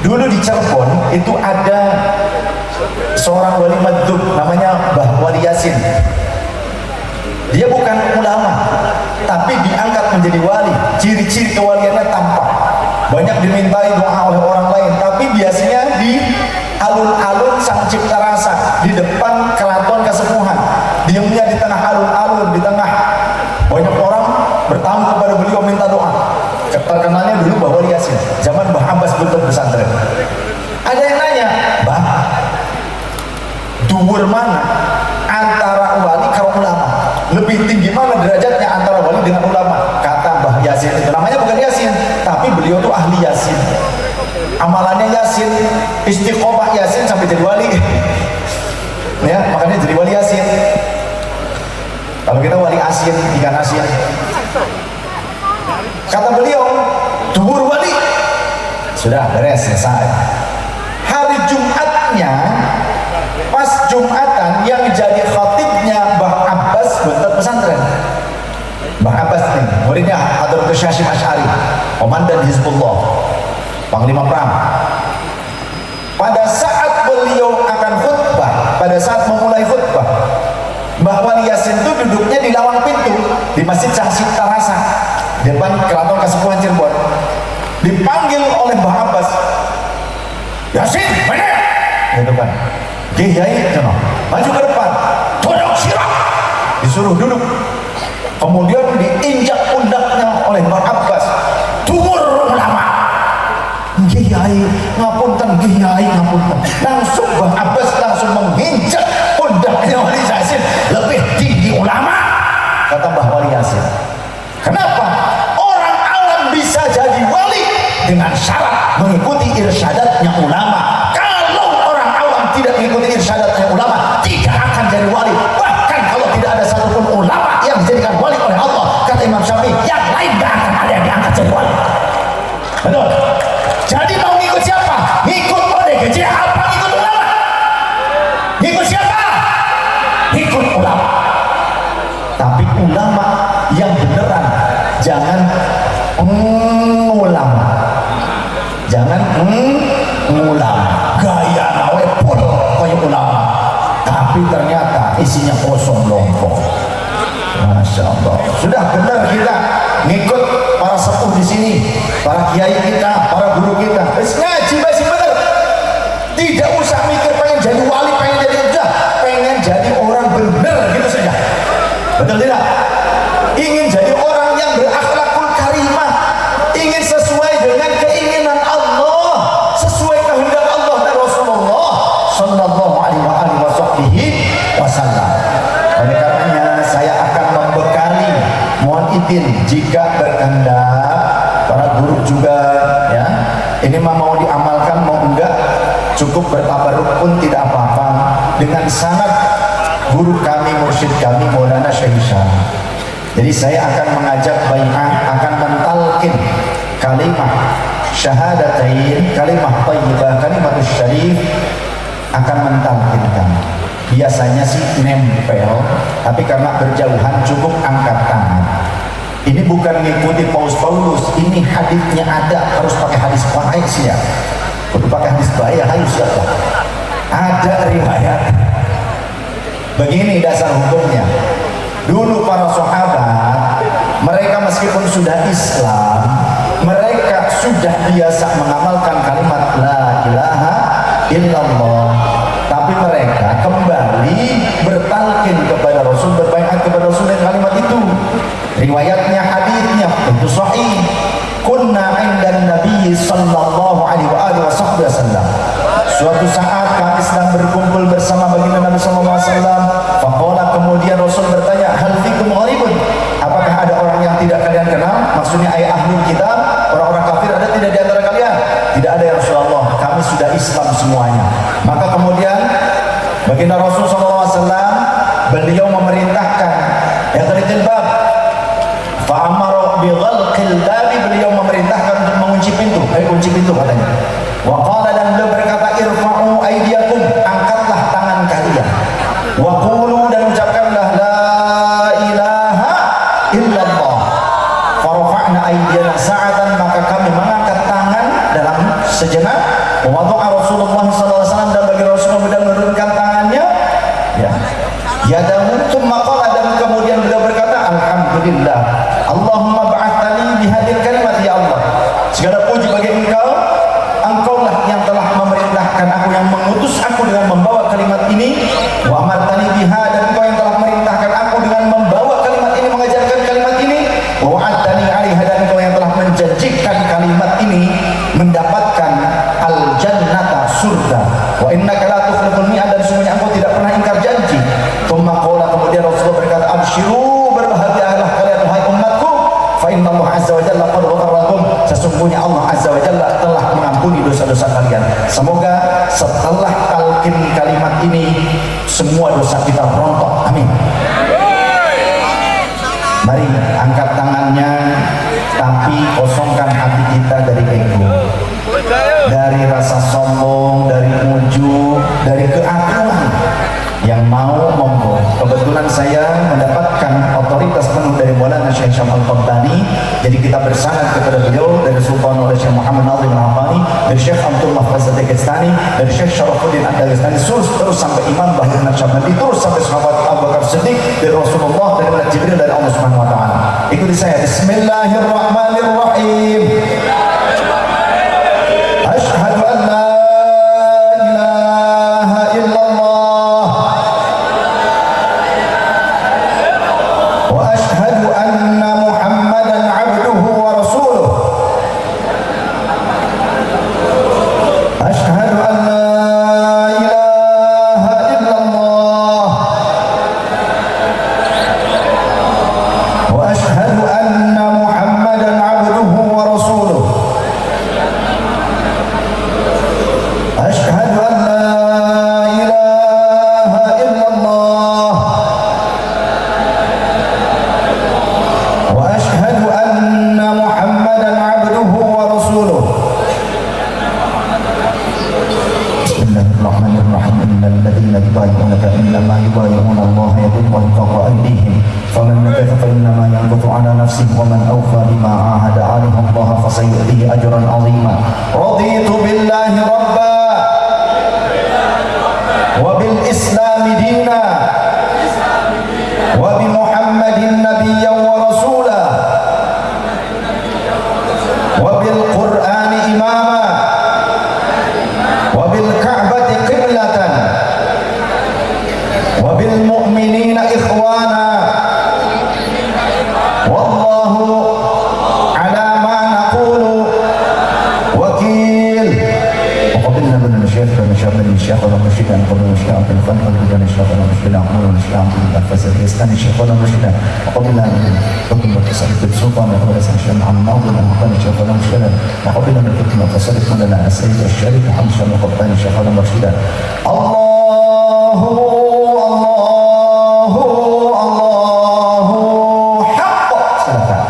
Dulu di Cirebon itu ada seorang wali madhub namanya Mbah Wali Yasin. Dia bukan ulama, tapi diangkat menjadi wali. Ciri-ciri kewaliannya tampak. Banyak dimintai doa oleh orang lain, tapi biasanya di alun-alun Sang Cipta Rasa, di depan keraton kesepuhan. Diamnya di tengah alun-alun, di tengah banyak orang bertamu kepada beliau minta doa. Terkenalnya dulu Mbah Wali Yasin, zaman Mbah Abbas bentuk pesantren. Ada yang nanya, Mbah, dhuwur mana antara wali karo ulama? Lebih tinggi mana derajatnya antara wali dengan ulama? Kata Mbah Yasin itu, namanya bukan Yasin, tapi beliau tuh ahli Yasin. Amalannya Yasin, istiqomah Yasin sampai jadi wali. Ya, makanya jadi wali Yasin. Kalau kita wali asin, ikan asin. Kata beliau, dhuwur wali. Sudah beres, selesai. Hari Jumatnya, pas Jumatan, yang jadi khatibnya Mbah Abbas bentuk pesantren. Mbah Abbas nih, muridnya Hadratus Syashim Asy'ari, komandan Hizbullah, panglima perang. Pada saat beliau akan khutbah, pada saat memulai khutbah, Mbah Wali Yasin itu duduknya di lawang pintu di Masjid Sang Cipta Rasa, depan keraton kesepuhan Cirebon. Dipanggil oleh Mbah Abbas, Yasin, mana? Gitu kan. Kiai, maju ke depan, duduk sirah, disuruh duduk. Kemudian diinjak pundaknya oleh Mbah Abbas, dhuwur ulama. Kiai, ngapunten, Kiai, ngapunten. Langsung Mbah Abbas langsung menginjak pundaknya Wali Yasin, lebih tinggi ulama. Kata Mbah Wali Yasin, kenapa? Orang awam bisa jadi wali dengan syarat mengikuti irsyadatnya ulama. Kalau orang awam tidak mengikuti irsyadatnya ulama, tidak akan jadi wali. Bahkan kalau tidak ada satupun ulama yang dijadikan wali oleh Allah, kata Imam Syafi'i, yang lain gak akan ada yang diangkat jadi wali. Betul? Jadi mau ngikut siapa? Ngikut ODGJ apa ngikut ulama? Ngikut siapa? Ngikut ulama. Tapi ulama yang beneran, jangan ulama, jangan ulama gaya nawe pol kayak ulama, tapi ternyata isinya kosong lompong. Masya Allah. Sudah benar kita ngikut para sepuh di sini, para kiai kita, para guru kita. Ngaji masih benar. Tidak usah mikir pengen jadi wali, pengen jadi udah, pengen jadi orang benar gitu saja. Betul tidak? Ingin jadi orang yang berakhlakul karimah, ingin sesuai dengan keinginan Allah, sesuai kehendak Allah dan Rasulullah sallallahu alaihi wasallam. Oleh karenanya saya akan membekali, mohon izin jika berkehendak para guru juga ya. Ini mau diamalkan mau enggak, cukup bertabaruk pun tidak apa-apa dengan sanad guru kami, mursyid kami Maulana Syekh Hisham. Jadi saya akan mengajak bai'ah, akan mentalkin kalimat syahadatain, kalimat thayyibah, kalimat syarif, akan mentalkinkan. Biasanya sih nempel, tapi karena berjauhan cukup angkat tangan. Ini bukan mengikuti Paus Paulus, ini hadisnya ada, harus pakai hadis baik sih ya. Kudu pakai hadis baik, harus siapa? Ada riwayat. Begini dasar hukumnya. Dulu para sahabat, mereka meskipun sudah Islam, mereka sudah biasa mengamalkan kalimat la ilaha illallah, tapi mereka kembali bertalqin kepada Rasul, berbaiat kepada Rasul dengan kalimat itu. Riwayatnya, hadisnya tentu sahih. Kunna 'indan Nabi sallallahu alaihi wasallam. Suatu saat kami sedang berkumpul bersama baginda Nabi sallallahu alaihi wasallam. Faqala, kemudian Rasul bertanya, hal fikum gharibun? Apakah ada orang yang tidak kalian kenal? Maksudnya ayat ahlul kitab, orang-orang kafir ada tidak di antara kalian? Tidak ada ya Rasulullah, kami sudah Islam semuanya. Maka kemudian baginda Rasul sallallahu alaihi wasallam beliau memerintahkan ya ghalqil bab. Fa amara bi ghalqil bab, beliau memerintahkan untuk mengunci pintu. Kunci pintu katanya. Wa qala, dan beliau berkata, irfa'u aydiyakum, angkatlah tangan kalian. Wa qulu, dan ucapkanlah la ilaha illallah. Farafa'na aydiyana sa'atan, maka kami mengangkat tangan dalam sejenak. Wa Rasulullah SAW, dan bagi Rasulullah menurunkan tangannya, ya, yadahu tsumma qala, dan kemudian beliau berkata, alhamdulillah, Allahumma ba'athani bihadil kalimat, ya Allah, segala puji bagi Engkau, Engkaulah yang telah memerintahkan aku, yang mengutus aku dengan membawa kalimat ini, wa amartani biha, dan Engkau yang telah merintahkan aku dengan membawa kalimat ini, mengajarkan kalimat ini, wa wa'adtani 'alaiha, dan Engkau yang telah menjanjikan kalimat ini mendapatkan al-jannata, surga, wa innaka la tukhliful mi'ad, dan sesungguhnya Engkau tidak pernah ingkar janji. Tsumma qala, kemudian Rasulullah berkata, absyiru, berbahagialah kalian wahai umatku, fa inna Allah azza wa jalla qad ghafara lakum, sesungguhnya Allah azza wa jalla telah mengampuni dosa-dosa kalian. Semoga setelah talqin kalimat ini semua dosa kita rontok, amin. Mari angkat tangannya, tapi kosongkan hati kita dari ego, dari rasa sombong, dari ujub, dari keagungan yang mau monggo. Kebetulan saya mendapatkan otoritas penuh dari Maulana Syekh Syamsul Qabbani, jadi kita bersanad kepada beliau, dari Sultan oleh Syekh Muhammad Nazim Al-Hafani, dari Syekh Abdullah Fazal Dagestani, dari Syekh Syarafuddin Ad-Dagestani, terus sampai Imam Bahri Nasyabandi, terus sampai sahabat Abu Bakar Siddiq, dari Rasulullah, dari Malaikat Jibril, dari Allah Subhanahu wa taala. Ikuti saya, bismillahirrahmanirrahim. Asyhadu an la ilaha illallah wa asyhadu anna Muhammadan abduhu wa rasuluh. Asyhadu an la ilaha illallah wa asyhadu anna Muhammadan abduhu wa rasuluh. Asyhadu an la ilaha illallah wa asyhadu anna Muhammadan abduhu wa rasuluh. Bismillahirrahmanirrahim. Innal ladzina yubayyi'unaka innama yubayyi'una Allah yadullahi fawqa aydihim faman nakatha fa innama yanquthu 'ala nafsihi wa man awfa bima 'ahada 'alaihi Allah fasayu'tihi ajran 'azima. Raditu billahi rabba wa bil islami dina wa bi Muhammadin nabiyyan wa rasula wa bil Qur'ani imama wa bil Ka'bati qiblatan wa bil mu'minina ikhwana wallahu ala ma naqulu wakil. وقبلنا من الشيخ ونشاط الشيخ ونمشيك عن قبل الشيخ في الفن وقبلنا الشيخ ونمشيك عن قبل الشيخ في الفساد يستنى الشيخ ونمشيك وقبلنا من حكم وتصرف السلطان ورئيس الشيخ محمد ناظر وقبلنا الشيخ ونمشيك وقبلنا من حكم وتصرف لنا السيد الشريف محمد شامل وقبلنا الشيخ ونمشيك. الله حق. silakan.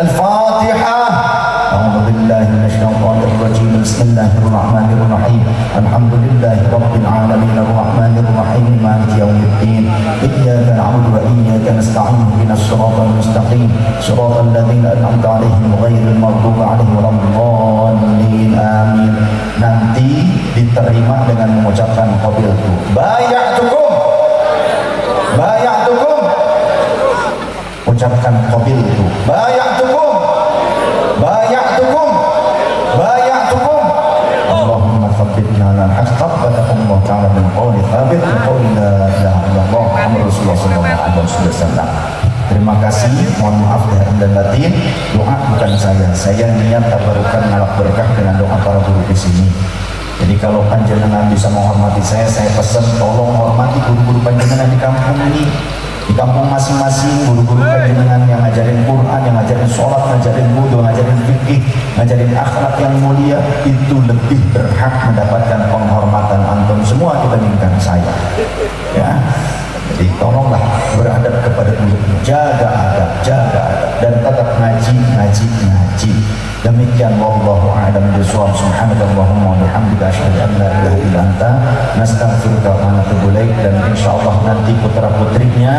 الفاتحة. أعوذ بالله من الشيطان الرجيم. بسم الله الرحمن الرحيم. الحمد لله رب العالمين الرحمن الرحيم مالك يوم الدين. إياك نعبد وإياك نستعين اهدنا الصراط المستقيم صراط الذين أنعمت عليهم غير المغضوب عليهم ولا الضالين. Amin. Nanti diterima dengan mengucapkan qabiltu. Bayatukum. Bayatukum. Ucapkan qabiltu. Bayatukum. Bayatukum. Bayatukum. Allahumma thabbitna ala al-haqq. Tabarakallahu ta'ala. SAW. Terima kasih, mohon maaf lahir dan batin. Doa bukan saya niat tabarukan ngalap berkah dengan doa para guru di sini. Jadi kalau panjenengan bisa menghormati saya pesan tolong hormati guru-guru panjenengan di kampung ini, di kampung masing-masing. Guru-guru panjenengan yang ngajarin Quran, yang ngajarin sholat, ngajarin wudu, ngajarin fikih, ngajarin akhlak yang mulia, itu lebih berhak mendapatkan penghormatan antum semua dibandingkan saya. Ya. Jadi tolonglah beradab kepada guru, jaga adab, dan tetap ngaji. Demikian wallahu a'lam bishawab. Subhanallahumma wa bihamdika asyhadu an la ilaha illa anta nastaghfiruka wa natubu ilaik. Dan insyaallah nanti putra-putrinya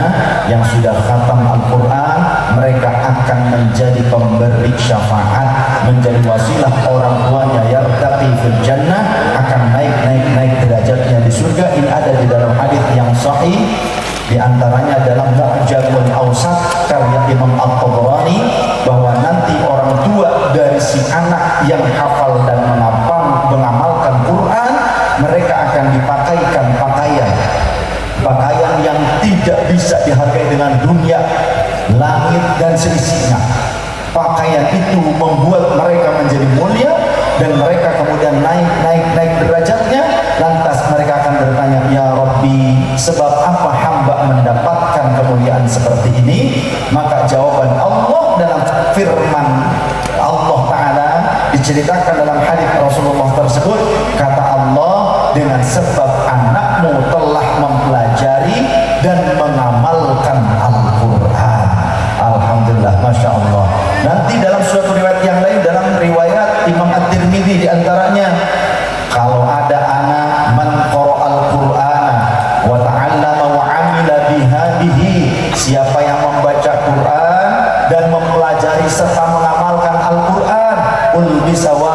yang sudah khatam Al-Qur'an, mereka akan menjadi pemberi syafaat, menjadi wasilah orang tuanya yartaqi fil jannah, akan naik derajatnya di surga. Ini ada di dalam hadis yang sahih. Di antaranya dalam Mu'jamul Awsat karya Imam At-Tabarani, bahwa nanti orang tua dari si anak yang hafal dan mengamalkan Quran, mereka akan dipakaikan pakaian yang tidak bisa dihargai dengan dunia, langit dan seisinya. Pakaian itu membuat mereka menjadi mulia, dan mereka kemudian naik derajatnya. Lantas mereka akan bertanya, ya Rabbi, sebab apa hamba mendapatkan kemuliaan seperti ini? Maka jawaban Allah dalam firman Allah Ta'ala diceritakan dalam hadis Rasulullah tersebut, kata Allah, dengan sebab anakmu telah mempelajari dan mengamalkan Al-Quran. Alhamdulillah, Masya Allah. Nanti dalam suatu riwayat yang lain, dalam riwayat Imam At-Tirmidzi diantaranya, kalau ada anak man qara'al Qur'ana wa ta'allama wa 'amila bihadihi, siapa yang membaca Quran dan mempelajari serta mengamalkan Al-Quran, ulbisa wa